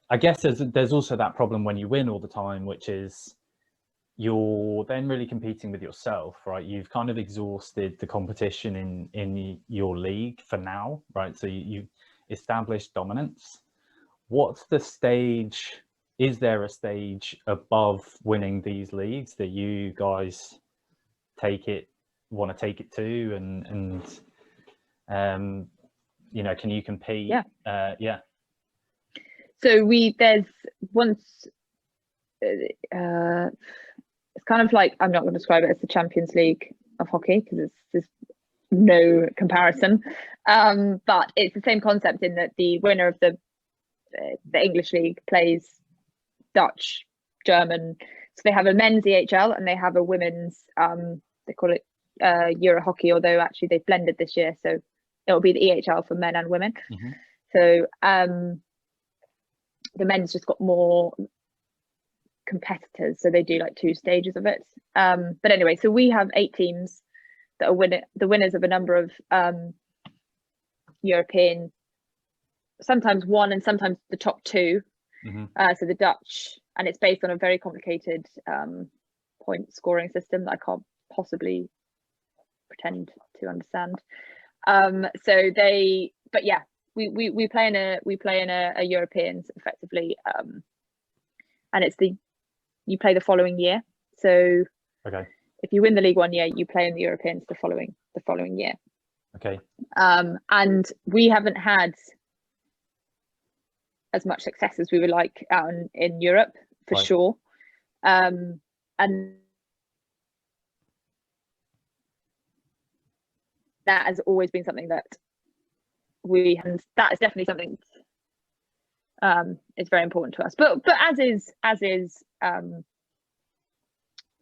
I guess there's also that problem when you win all the time, which is you're then really competing with yourself, right? You've kind of exhausted the competition in your league for now, right? So you established dominance. What's the stage? Is there a stage above winning these leagues that you guys want to take it to, and you know, can you compete? Yeah. So there's once. It's kind of like, I'm not going to describe it as the Champions League of hockey because there's no comparison, but it's the same concept in that the winner of the English league plays Dutch, German. So they have a men's EHL and they have a women's, they call it Euro hockey, although actually they've blended this year, so it'll be the EHL for men and women. So the men's just got more competitors, so they do like 2 stages of it, but anyway, so we have 8 teams that are the winners of a number of European, sometimes one and sometimes the top 2. So the Dutch, and it's based on a very complicated point scoring system that I can't possibly pretend to understand. So but yeah, we play in a Europeans effectively, and it's you play the following year. So if you win the league one year, you play in the Europeans the following year. And we haven't had as much success as we would like out in Europe, for sure. And that has always been something that that is definitely something is very important to us. But as is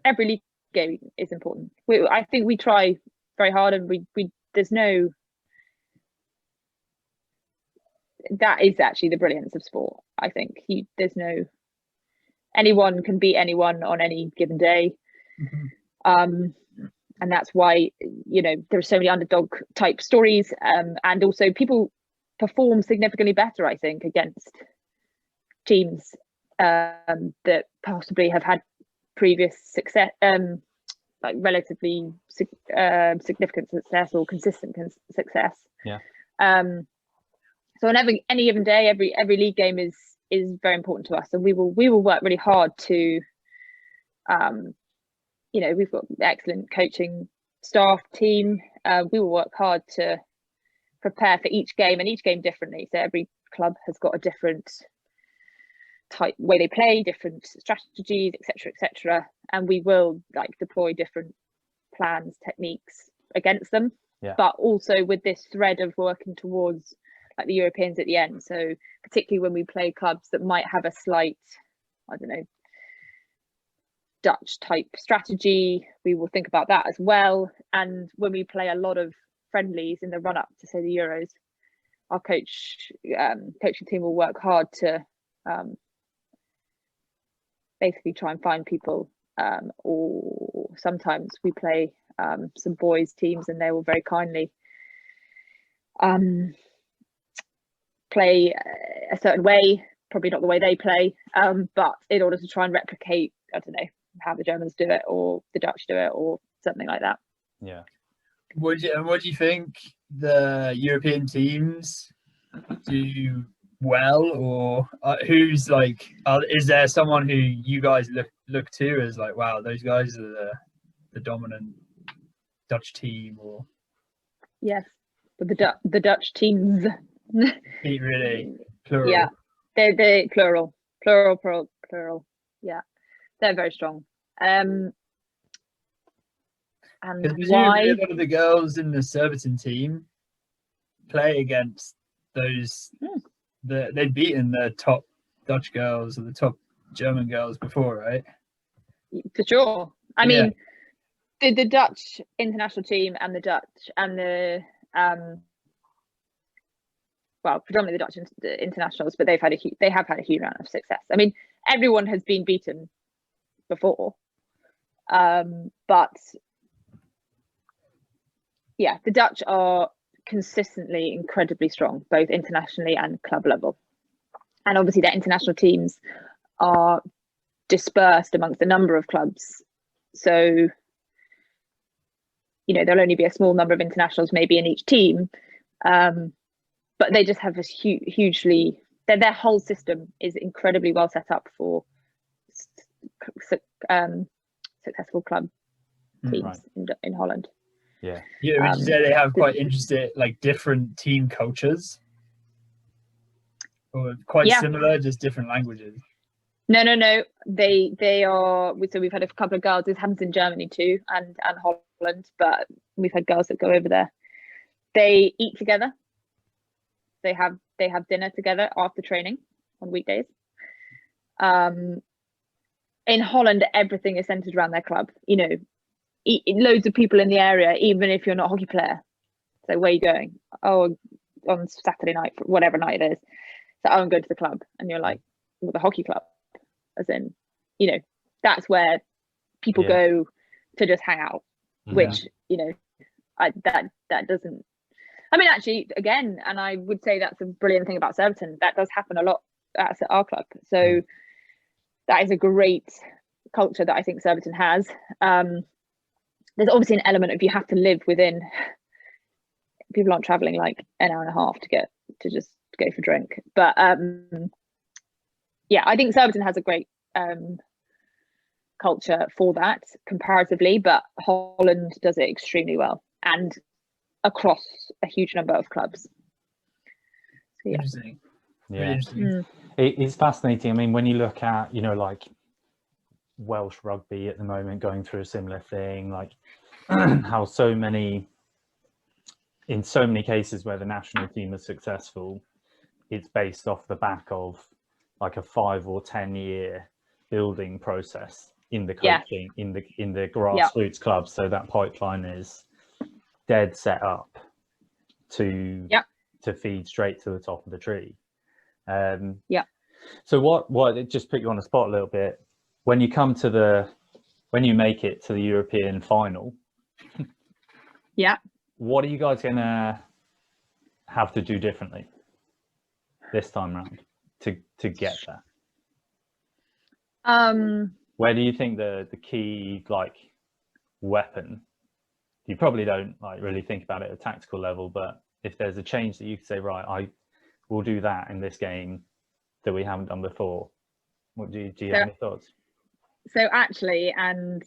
every league game is important. I think we try very hard, and there's no. That is actually the brilliance of sport. I think anyone can beat anyone on any given day, and that's why, you know, there are so many underdog type stories, and also people perform significantly better, I think, against teams that possibly have had previous success, like relatively significant success or consistent success. So on any given day, every league game is very important to us, and we will work really hard to, you know, we've got excellent coaching staff team. We will work hard to prepare for each game, and each game differently. So every club has got a different type way they play, different strategies, etc., and we will like deploy different plans, techniques against them. But also with this thread of working towards like the Europeans at the end. So particularly when we play clubs that might have a slight, I don't know, Dutch type strategy, we will think about that as well. And when we play a lot of friendlies in the run up to, say, the Euros, our coaching team will work hard to basically try and find people, or sometimes we play some boys teams and they will very kindly play a certain way, probably not the way they play, but in order to try and replicate, I don't know, how the Germans do it or the Dutch do it or something like that. What do you think the European teams do well, or who's like, is there someone who you guys look to as like, wow, those guys are the dominant Dutch team? Or yes, but the Dutch teams really plural. Yeah, they're plural. Yeah, they're very strong. And why? A lot of the girls in the Surbiton team play against those. They've beaten the top Dutch girls or the top German girls before, right? For sure. I mean, the Dutch international team and the Dutch and the well, predominantly the Dutch internationals, but they have had a huge amount of success. I mean, everyone has been beaten before, but yeah, the Dutch are consistently incredibly strong, both internationally and club level. And obviously their international teams are dispersed amongst a number of clubs. So, there'll only be a small number of internationals maybe in each team. But they just have this hugely, their whole system is incredibly well set up for successful club teams in Holland. Yeah, would you say they have quite interesting, like different team cultures? Or quite similar, just different languages? No. They are. So we've had a couple of girls. This happens in Germany too, and Holland. But we've had girls that go over there. They eat together. They have dinner together after training on weekdays. In Holland, everything is centered around their club. Loads of people in the area, even if you're not a hockey player. So where are you going? Oh, on Saturday night, whatever night it is. So I'm going to the club, and you're like, well, the hockey club, as in, that's where people go to just hang out. Which that doesn't. I mean, actually, again, and I would say that's a brilliant thing about Surbiton. That does happen a lot at our club. So that is a great culture that I think Surbiton has. There's obviously an element of you have to live within. People aren't traveling like an hour and a half to just go for a drink. But I think Surbiton has a great culture for that comparatively, but Holland does it extremely well and across a huge number of clubs. So, Interesting. Yeah, really interesting. It's fascinating. I mean, when you look at like Welsh rugby at the moment going through a similar thing, like how in so many cases where the national team is successful, it's based off the back of like a 5 or 10 year building process in the coaching, in the grassroots clubs. So that pipeline is dead set up to feed straight to the top of the tree. So what it just put you on the spot a little bit. When you make it to the European final, what are you guys gonna have to do differently this time around to get there? Where do you think the key weapon? You probably don't really think about it at a tactical level, but if there's a change that you could say, right, I will do that in this game that we haven't done before. What do you have any thoughts? So actually, and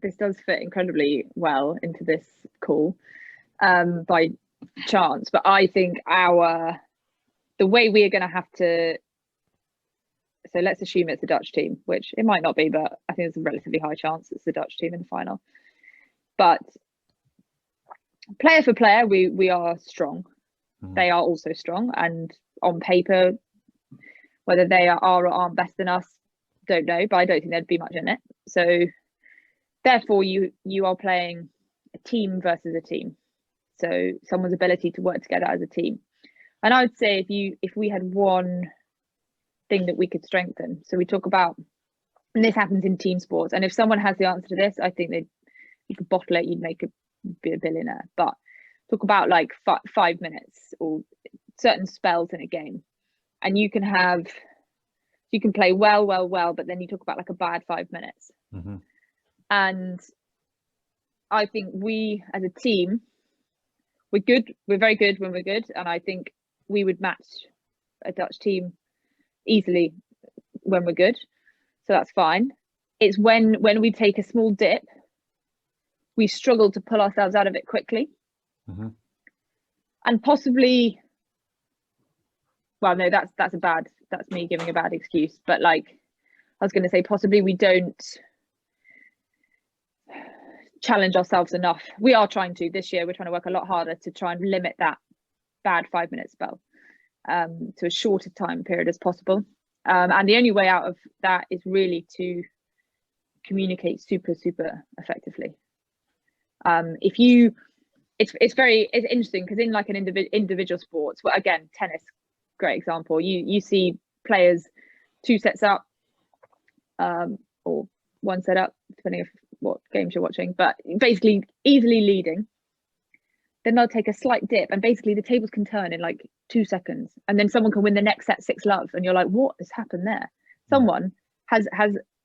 this does fit incredibly well into this call by chance, but I think the way we are going to have to, so let's assume it's a Dutch team, which it might not be, but I think there's a relatively high chance it's the Dutch team in the final. But player for player, we are strong. They are also strong, and on paper, whether they are or aren't better than us, don't know, but I don't think there'd be much in it. So therefore you are playing a team versus a team. So someone's ability to work together as a team. And I would say if we had one thing that we could strengthen. So we talk about, and this happens in team sports, and if someone has the answer to this, I think you could bottle it, you'd be a billionaire. But talk about like 5 minutes or certain spells in a game, and you can play well, but then you talk about like a bad 5 minutes. And I think we as a team, we're very good when we're good, and I think we would match a Dutch team easily when we're good, so that's fine. It's when we take a small dip, we struggle to pull ourselves out of it quickly. And possibly, well, no, that's me giving a bad excuse, but like I was going to say, possibly we don't challenge ourselves enough. We are trying to this year. We're trying to work a lot harder to try and limit that bad 5 minute spell to a shorter time period as possible. And the only way out of that is really to communicate super effectively. It's interesting because in like an individual sports, well, again, tennis, great example. You see players 2 sets up, or 1 set up, depending on what games you're watching, but basically easily leading. then they'll take a slight dip, and basically the tables can turn in like 2 seconds, and then someone can win the next set 6-love, and you're like, what has happened there? Someone has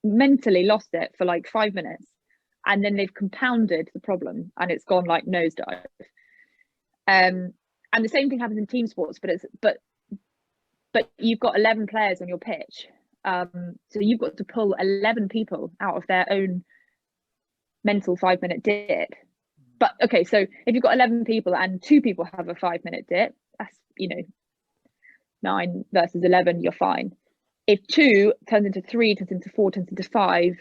mentally lost it for like 5 minutes, and then they've compounded the problem, and it's gone like nosedive. And the same thing happens in team sports, but you've got 11 players on your pitch, so you've got to pull 11 people out of their own mental 5-minute dip. But okay, so if you've got 11 people and 2 people have a 5-minute dip, that's, 9 versus 11, you're fine. If 2 turns into 3, turns into 4, turns into 5,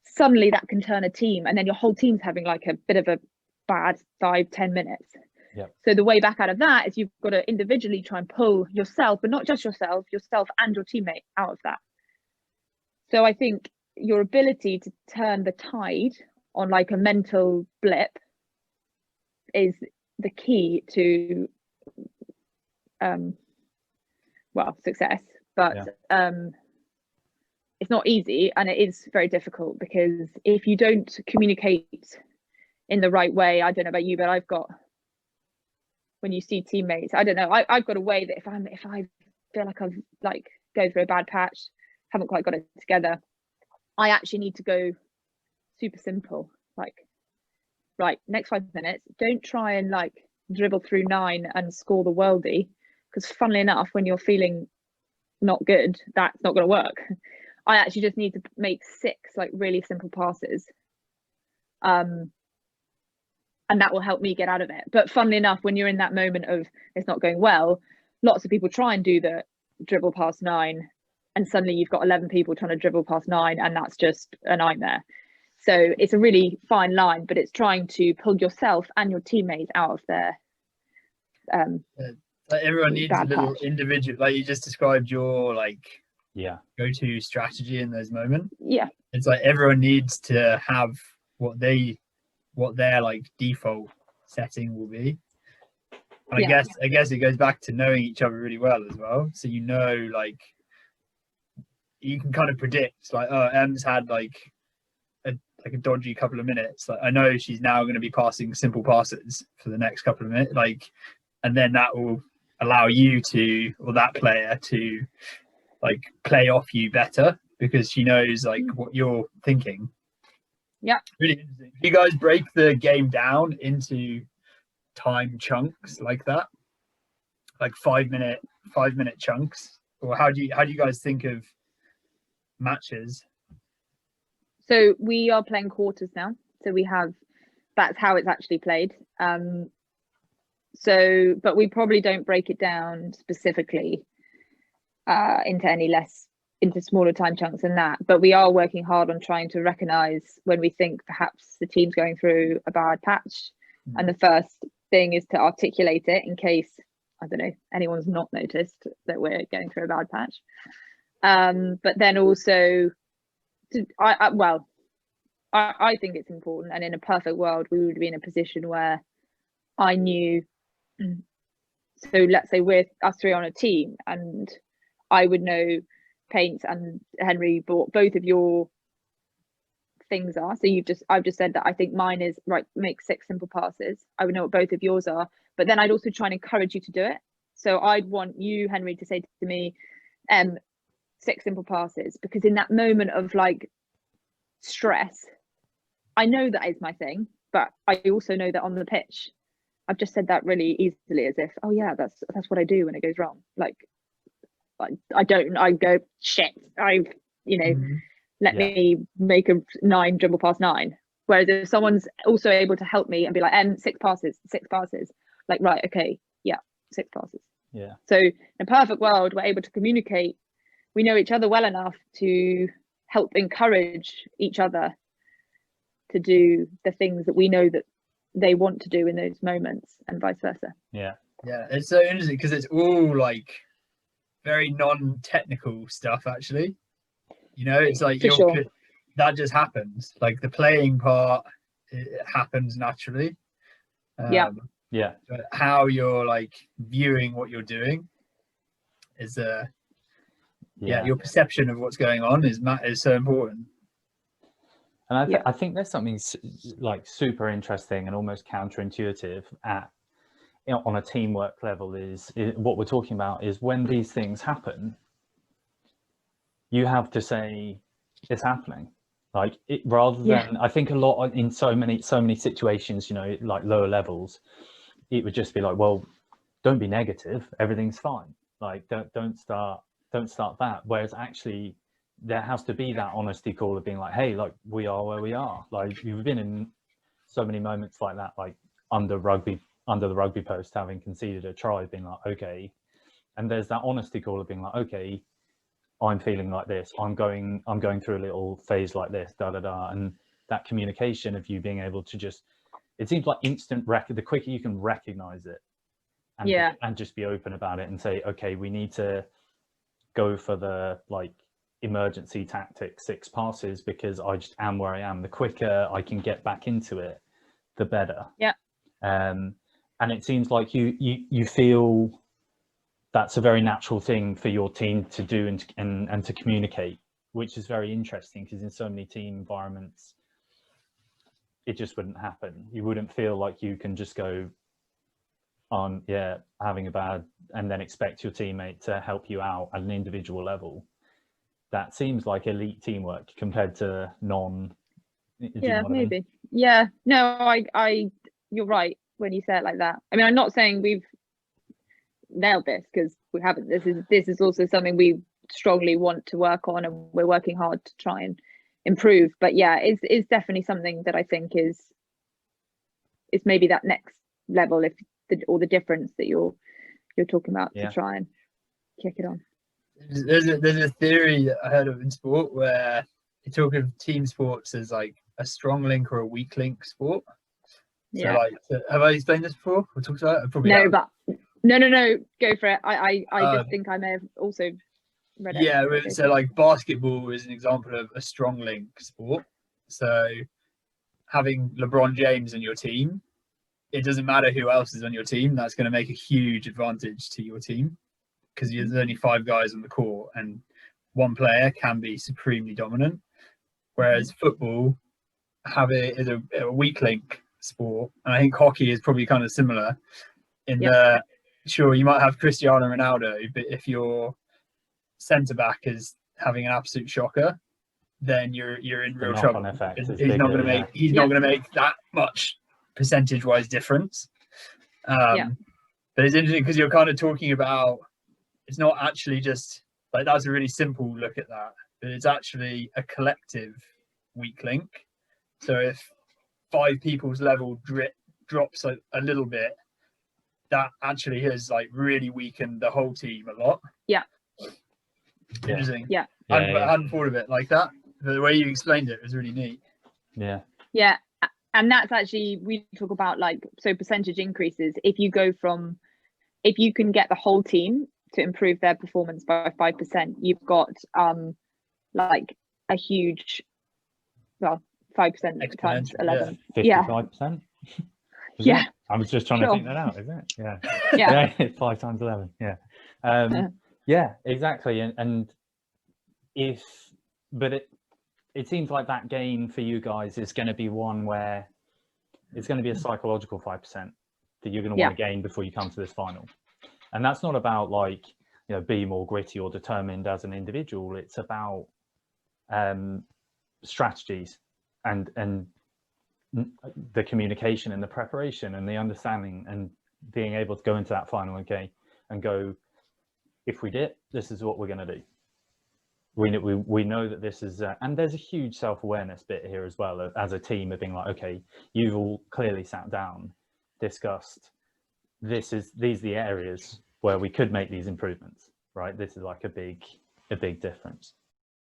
suddenly that can turn a team, and then your whole team's having like a bit of a bad 5-10 minutes. Yep. So the way back out of that is you've got to individually try and pull yourself, but not just yourself and your teammate out of that. So I think your ability to turn the tide on like a mental blip is the key to success. But it's not easy, and it is very difficult, because if you don't communicate in the right way, I don't know about you, but I've got, when you see teammates, I don't know, I've got a way that if I feel like I've like go through a bad patch, haven't quite got it together, I actually need to go super simple, like, right, next 5 minutes, don't try and like dribble through 9 and score the worldie, because funnily enough, when you're feeling not good, that's not going to work. I actually just need to make 6 like really simple passes, and that will help me get out of it. But funnily enough, when you're in that moment of it's not going well, lots of people try and do the dribble past 9, and suddenly you've got 11 people trying to dribble past 9, and that's just a nightmare. So it's a really fine line, but it's trying to pull yourself and your teammates out of their like everyone needs a little patch. individual, like you just described your like go-to strategy in those moments. It's like everyone needs to have what their like default setting will be. And I guess it goes back to knowing each other really well as well. So like you can kind of predict, like, oh, Em's had like a dodgy couple of minutes. Like I know she's now going to be passing simple passes for the next couple of minutes, like, and then that will allow you to, or that player to, like play off you better, because she knows like what you're thinking. Really interesting. Do you guys break the game down into time chunks like that, like 5-minute chunks, or how do you guys think of matches? So we are playing quarters now, so that's how it's actually played. So but we probably don't break it down specifically into smaller time chunks than that, but we are working hard on trying to recognize when we think perhaps the team's going through a bad patch, and the first thing is to articulate it in case, I don't know, anyone's not noticed that we're going through a bad patch. But then also I think it's important, and in a perfect world we would be in a position where I knew, so let's say we're us 3 on a team, and I would know Paint and Henry what both of your things are. So I've just said that I think mine is right, make 6 simple passes. I would know what both of yours are, but then I'd also try and encourage you to do it. So I'd want you, Henry, to say to me 6 simple passes, because in that moment of like stress, I know that is my thing, but I also know that on the pitch I've just said that really easily, as if, oh yeah, that's what I do when it goes wrong. Like I go, shit, let me make a 9 dribble past 9. Whereas if someone's also able to help me and be like, 6 passes, like, right, okay, 6 passes. So in a perfect world, we're able to communicate, we know each other well enough to help encourage each other to do the things that we know that they want to do in those moments, and vice versa. It's so interesting, because it's all like very non-technical stuff actually, it's like that just happens, like the playing part, it happens naturally. But how you're like viewing what you're doing is your perception of what's going on is so important. And I think there's something like super interesting and almost counterintuitive on a teamwork level is what we're talking about is when these things happen, you have to say it's happening. Like rather than, I think a lot in so many situations, you know, like lower levels, it would just be like, well, don't be negative, everything's fine. Like don't start that. Whereas actually there has to be that honesty call of being like, hey, like we are where we are. Like you've been in so many moments like that, like under the rugby post, having conceded a try, being like, okay, and there's that honesty call of being like, okay, I'm feeling like this, I'm going through a little phase like this, and that communication of you being able to just, it seems like instant the quicker you can recognize it and just be open about it and say, okay, we need to go for the like emergency tactic 6 passes because I just am where I am. The quicker I can get back into it, the better. And it seems like you feel that's a very natural thing for your team to do and to communicate, which is very interesting because in so many team environments it just wouldn't happen. You wouldn't feel like you can just go on having a bad and then expect your teammate to help you out at an individual level. That seems like elite teamwork compared to non. Yeah, maybe. I mean? Yeah, no, I you're right when you say it like that. I mean, I'm not saying we've nailed this because we haven't. This is also something we strongly want to work on, and we're working hard to try and improve. But yeah, it's definitely something that I think is maybe that next level, if the difference that you're talking about to try and kick it on. There's a theory that I heard of in sport where you talk of team sports as like a strong link or a weak link sport. So like, have I explained this before? We talked about it? Probably no, have. But no, go for it. I just think I may have also read it. Yeah, so like basketball is an example of a strong link sport. So having LeBron James on your team, it doesn't matter who else is on your team, that's going to make a huge advantage to your team because there's only 5 guys on the court and one player can be supremely dominant. Whereas football is a weak link sport, and I think hockey is probably kind of similar in that sure you might have Cristiano Ronaldo, but if your centre back is having an absolute shocker, then you're in real trouble. He's not going to make that much percentage wise difference. But it's interesting because you're kind of talking about it's not actually just like that's a really simple look at that, but it's actually a collective weak link. So if 5 people's level drops a little bit, that actually has like really weakened the whole team a lot. Interesting. I hadn't thought of it like that, but the way you explained it was really neat. And that's actually, we talk about like, so percentage increases, if you can get the whole team to improve their performance by 5%, you've got like a huge, well, 5% times 11. 55%? Yeah. I was just trying to think that out, is it? Yeah. 5 times 11. Yeah, exactly. And it seems like that gain for you guys is going to be one where it's going to be a psychological 5% that you're going to want to gain before you come to this final. And that's not about like, you know, be more gritty or determined as an individual. It's about strategies and the communication and the preparation and the understanding and being able to go into that final and go, if we did, this is what we're going to do. We know that this is, and there's a huge self-awareness bit here as well as a team of being like, okay, you've all clearly sat down, discussed, these are the areas where we could make these improvements, right? This is like a big difference.